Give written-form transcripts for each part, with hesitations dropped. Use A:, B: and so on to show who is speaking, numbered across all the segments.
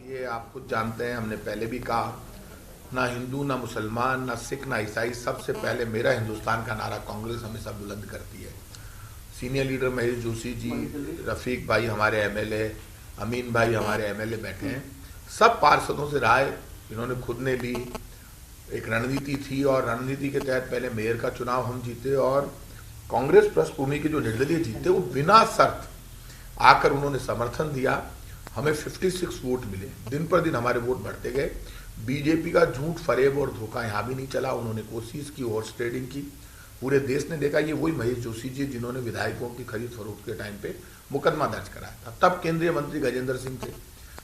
A: ये आप खुद जानते हैं, हमने पहले भी कहा, ना हिंदू ना मुसलमान ना सिख ना ईसाई, सबसे पहले मेरा हिंदुस्तान का नारा कांग्रेस हमेशा बुलंद करती है। सीनियर लीडर महेश जोशी जी, रफीक भाई हमारे एमएलए, अमीन भाई हमारे एमएलए बैठे हैं, सब पार्षदों से राय इन्होंने खुद ने ली। एक रणनीति थी और रणनीति के तहत पहले मेयर का चुनाव हम जीते और कांग्रेस पृष्ठभूमि के जो निर्दलीय जीते वो बिना शर्त आकर उन्होंने समर्थन दिया। हमें 56 वोट मिले, दिन पर दिन हमारे वोट बढ़ते गए। बीजेपी का झूठ, फरेब और धोखा यहाँ भी नहीं चला। उन्होंने कोशिश की, हॉर्स ट्रेडिंग की, पूरे देश ने देखा। ये वही महेश जोशी जी जिन्होंने विधायकों की खरीद फरोख्त के टाइम पे मुकदमा दर्ज कराया था। तब केंद्रीय मंत्री गजेंद्र सिंह थे,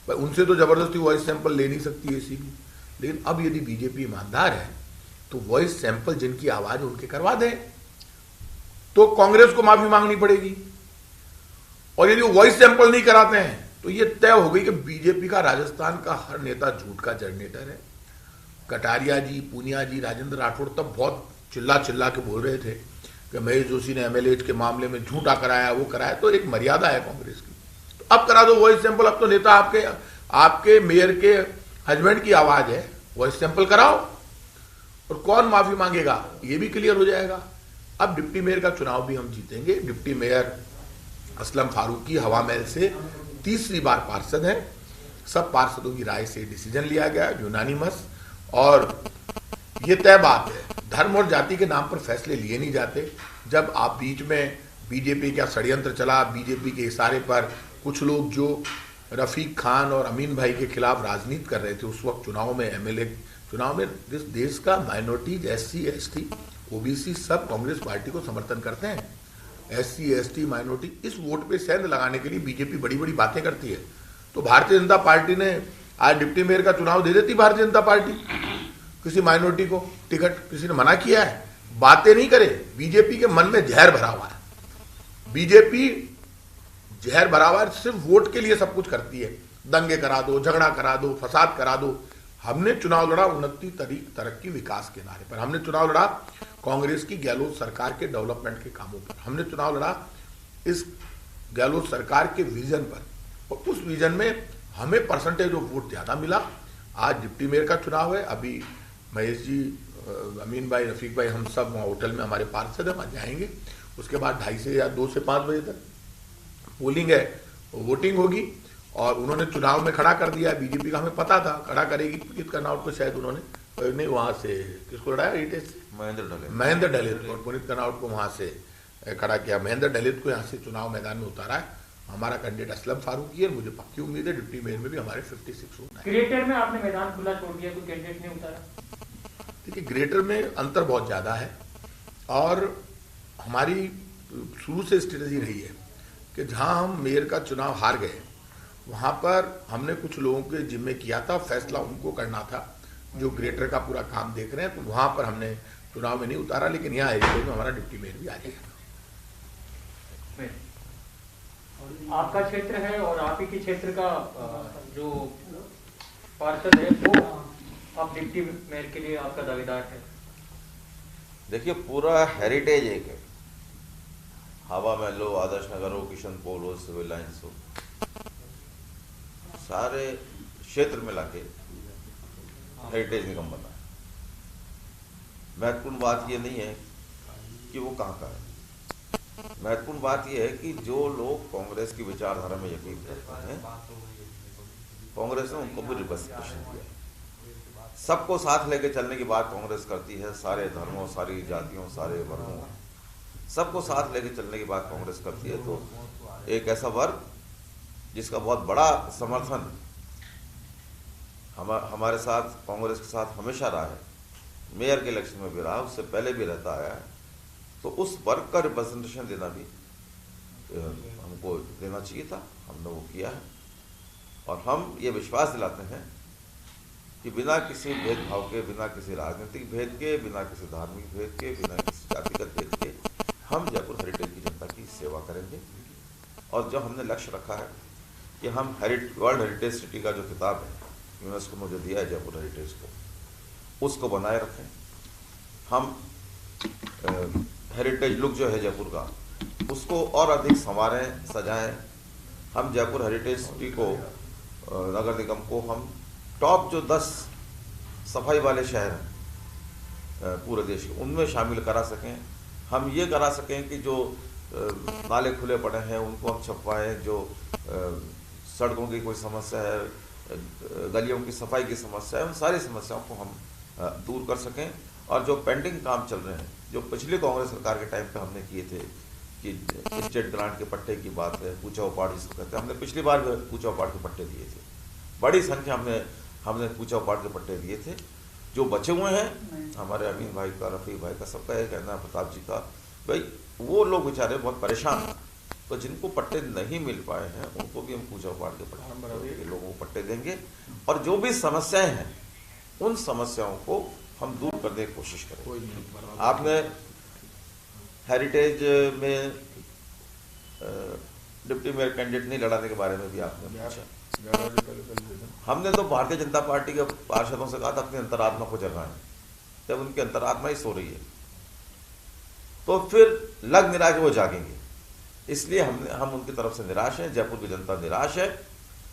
A: भाई उनसे तो जबरदस्ती वॉइस सैंपल ले नहीं सकती एसीबी। लेकिन अब यदि बीजेपी ईमानदार है तो वॉइस सैंपल जिनकी आवाज उनके करवा दें, तो कांग्रेस को माफी मांगनी पड़ेगी। और यदि वॉइस सैंपल नहीं कराते हैं तो ये तय हो गई कि बीजेपी का राजस्थान का हर नेता झूठ का जनरेटर है। कटारिया जी, पूनिया जी, राजेंद्र राठौड़ तब बहुत चिल्ला चिल्ला के बोल रहे थे कि महेश जोशी ने एमएलए के मामले में झूठा कराया, वो कराया। तो एक मर्यादा है कांग्रेस की, तो अब करा दो वॉइस सैंपल। अब तो नेता आपके मेयर के हस्बैंड की आवाज है, वॉइस सैंपल कराओ और कौन माफी मांगेगा ये भी क्लियर हो जाएगा। अब डिप्टी मेयर का चुनाव भी हम जीतेंगे। डिप्टी मेयर असलम फारूकी हवा महल से तीसरी बार पार्षद है। सब पार्षदों की राय से डिसीजन लिया गया, यूनानिमस। और ये तय बात है, धर्म और जाति के नाम पर फैसले लिए नहीं जाते। जब आप बीच में बीजेपी का षड्यंत्र चला, बीजेपी के इशारे पर कुछ लोग जो रफीक खान और अमीन भाई के खिलाफ राजनीति कर रहे थे, उस वक्त चुनाव में एमएलए चुनाव में इस देश का माइनॉरिटीज, एससी एसटी ओबीसी सब कांग्रेस पार्टी को समर्थन करते हैं। एससी एसटी माइनॉरिटी, इस वोट पे सेंध लगाने के लिए बीजेपी बड़ी बड़ी बातें करती है। तो भारतीय जनता पार्टी ने आज डिप्टी मेयर का चुनाव दे देती। भारतीय जनता पार्टी किसी माइनॉरिटी को टिकट किसी ने मना किया है? बातें नहीं करे। बीजेपी के मन में जहर भरा हुआ है। बीजेपी जहर भरा हुआ है, सिर्फ वोट के लिए सब कुछ करती है। दंगे करा दो, झगड़ा करा दो, फसाद करा दो। हमने चुनाव लड़ा उन्नति तरक्की विकास के नारे पर। हमने चुनाव लड़ा कांग्रेस की गहलोत सरकार के डेवलपमेंट के कामों पर। हमने चुनाव लड़ा इस गहलोत सरकार के विजन पर, और उस विजन में हमें परसेंटेज ऑफ वोट ज्यादा मिला। आज डिप्टी मेयर का चुनाव है। अभी महेश जी, अमीन भाई, रफीक भाई, हम सब वहाँ होटल में हमारे पार्षद है, वहाँ जाएंगे। उसके बाद 2:30 से या 2 से 5 बजे तक पोलिंग है, वोटिंग होगी। और उन्होंने चुनाव में खड़ा कर दिया है बीजेपी का, हमें पता था खड़ा करेगी। पुनीत कर्नाउट को शायद उन्होंने नहीं, वहां से किसको लड़ाया, रिटेश से महेंद्र दलित, और पुनीत कर्नाउट को वहां से खड़ा किया। महेंद्र दलित को यहाँ से चुनाव मैदान में उतारा है। हमारा कैंडिडेट असलम फारूकी है। मुझे पक्की उम्मीद है डिप्टी मेयर में भी हमारे 56 होना है।
B: ग्रेटर में आपने मैदान खुला छोड़ दिया, कोई कैंडिडेट नहीं उतारा?
A: देखिए, ग्रेटर में अंतर बहुत ज्यादा है और हमारी शुरू से स्ट्रेटेजी रही है कि जहां हम मेयर का चुनाव हार गए, वहां पर हमने कुछ लोगों के जिम्मे किया था, फैसला उनको करना था जो ग्रेटर का पूरा काम देख रहे हैं। तो वहां पर हमने चुनाव में नहीं उतारा, लेकिन यहाँ हेरिटेज में हमारा डिप्टी मेयर भी आ जाएगा।
B: आपका क्षेत्र है और आप ही के क्षेत्र का जो पार्षद है वो आप डिप्टी मेयर के लिए आपका दावेदार है।
C: देखिए, पूरा हेरिटेज एक है। हवा महल हो, आदर्श नगर हो, किशन पोल हो, सिविल लाइन्स हो, सारे क्षेत्र में लाके हेरिटेज निगम बना है। महत्वपूर्ण बात यह नहीं है कि वो कहाँ का है। महत्वपूर्ण बात यह है कि जो लोग कांग्रेस की विचारधारा में यकीन करते हैं, कांग्रेस ने उनको भी रिप्रेजेंटेशन दिया। सबको साथ लेके चलने की बात कांग्रेस करती है। सारे धर्मों, सारी जातियों, सारे वर्गों, सबको साथ लेके चलने की बात कांग्रेस करती है। तो एक ऐसा वर्ग जिसका बहुत बड़ा समर्थन हमारे साथ, कांग्रेस के साथ हमेशा रहा है, मेयर के इलेक्शन में भी रहा, उससे पहले भी रहता आया है, तो उस वर्ग का रिप्रेजेंटेशन देना भी हमको देना चाहिए था। हमने वो किया है। और हम ये विश्वास दिलाते हैं कि बिना किसी भेदभाव के, बिना किसी राजनीतिक भेद के, बिना किसी धार्मिक भेद के, बिना किसी जातिगत भेद के, हम जयपुर हेरिटेज की जनता की सेवा करेंगे। और जो हमने लक्ष्य रखा है कि हम वर्ल्ड हेरिटेज सिटी का जो खिताब है यूनेस्को ने जो दिया है जयपुर हेरिटेज को, उसको बनाए रखें। हम हेरिटेज लुक जो है जयपुर का, उसको और अधिक संवारें, सजाएं। हम जयपुर हेरिटेज सिटी को नगर निगम को हम टॉप जो 10 सफाई वाले शहर हैं पूरे देश के, उनमें शामिल करा सकें। हम ये करा सकें कि जो नाले खुले पड़े हैं उनको हम छपवाएं, जो सड़कों की कोई समस्या है, गलियों की सफाई की समस्या है, उन सारी समस्याओं को हम दूर कर सकें। और जो पेंडिंग काम चल रहे हैं, जो पिछली कांग्रेस सरकार के टाइम पे हमने किए थे कि स्टेट ग्रांट के पट्टे की बात है, पूछा उपाड़ जिसको कहते हैं, हमने पिछली बार पूछा उपाड़ के पट्टे दिए थे, बड़ी संख्या हमने पूछा उपाड़ के पट्टे दिए थे। जो बचे हुए हैं हमारे अमीन भाई का, रफ़ी भाई का, सबका ये कहना है, प्रताप जी का, भाई वो लोग बेचारे बहुत परेशान हैं, तो जिनको पट्टे नहीं मिल पाए हैं उनको भी हम पूजा उपाड़ के पट्टे लोगों को पट्टे देंगे। और जो भी समस्याएं हैं उन समस्याओं को हम दूर करने की कोशिश करें। आपने हेरिटेज में डिप्टी मेयर कैंडिडेट नहीं लड़ाने के बारे में भी आपने पूछा। हमने तो भारतीय जनता पार्टी के पार्षदों से कहा था अपनी अंतरात्मा को जगाएं। जब उनकी अंतरात्मा ही सो रही है तो फिर लग निराश वो जागेंगे। इसलिए हम उनकी तरफ से निराश हैं, जयपुर की जनता निराश है,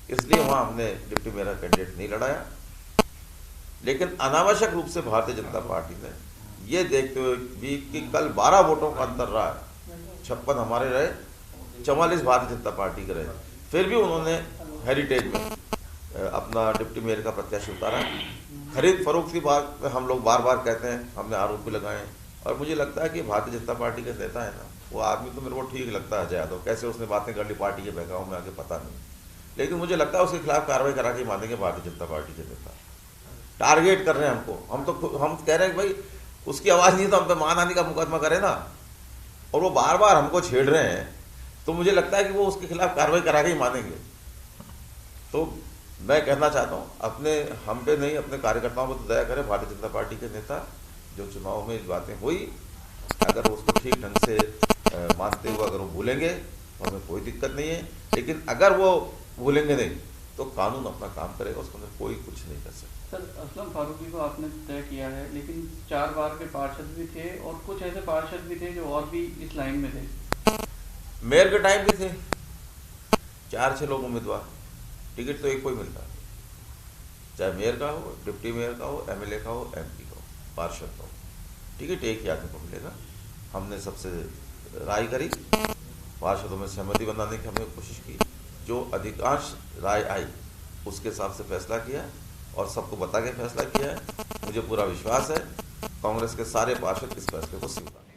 C: इसलिए वहां हमने डिप्टी मेयर कैंडिडेट नहीं लड़ाया। लेकिन अनावश्यक रूप से भारतीय जनता पार्टी ने ये देखते हुए भी कि कल 12 वोटों का अंतर रहा है, 56 हमारे रहे, 44 भारतीय जनता पार्टी के रहे, फिर भी उन्होंने हेरिटेज में अपना डिप्टी मेयर का प्रत्याशी उतारा। खरीद फरोख्त की बात हम लोग बार बार कहते हैं, हमने आरोप भी लगाए, और मुझे लगता है कि भारतीय जनता पार्टी के नेता है ना, वो आदमी तो मेरे को ठीक लगता है अजय यादव, कैसे उसने बातें कर ली पार्टी के बहकाव में आके पता नहीं, लेकिन मुझे लगता है उसके खिलाफ कार्रवाई करा के मानेंगे भारतीय जनता पार्टी के नेता। टारगेट कर रहे हैं हमको, हम कह रहे हैं भाई उसकी आवाज नहीं तो हम पे मानहानि का मुकदमा करें ना, और वो बार बार हमको छेड़ रहे हैं, तो मुझे लगता है कि वो उसके खिलाफ कार्रवाई करा के ही मानेंगे। तो मैं कहना चाहता हूँ अपने हम पे नहीं, अपने कार्यकर्ताओं पर तो दया करें भारतीय जनता पार्टी के नेता। जो चुनाव में बातें हुई, अगर उसको ठीक ढंग से मानते हुए अगर वो भूलेंगे तो हमें कोई दिक्कत नहीं है, लेकिन अगर वो भूलेंगे नहीं तो कानून अपना काम करेगा, उसके अंदर कोई कुछ नहीं कर सकता।
D: सर, असलम फारूकी को आपने तय किया है, लेकिन 4 बार के पार्षद भी थे और कुछ ऐसे पार्षद भी थे जो और भी इस लाइन में थे।
C: मेयर के टाइम भी थे 4-6 लोग उम्मीदवार, टिकट तो एक को ही मिलता है, चाहे मेयर का हो, डिप्टी मेयर का हो, एमएलए का हो, एमपी का हो, पार्षद का हो, टिकट एक ही आदमी को मिलेगा। हमने सबसे राय करी, पार्षदों में सहमति बनाने की हमने कोशिश की, जो अधिकांश राय आई उसके हिसाब से फैसला किया और सबको बता के फैसला किया है। मुझे पूरा विश्वास है कांग्रेस के सारे पार्षद इस फैसले को स्वीकार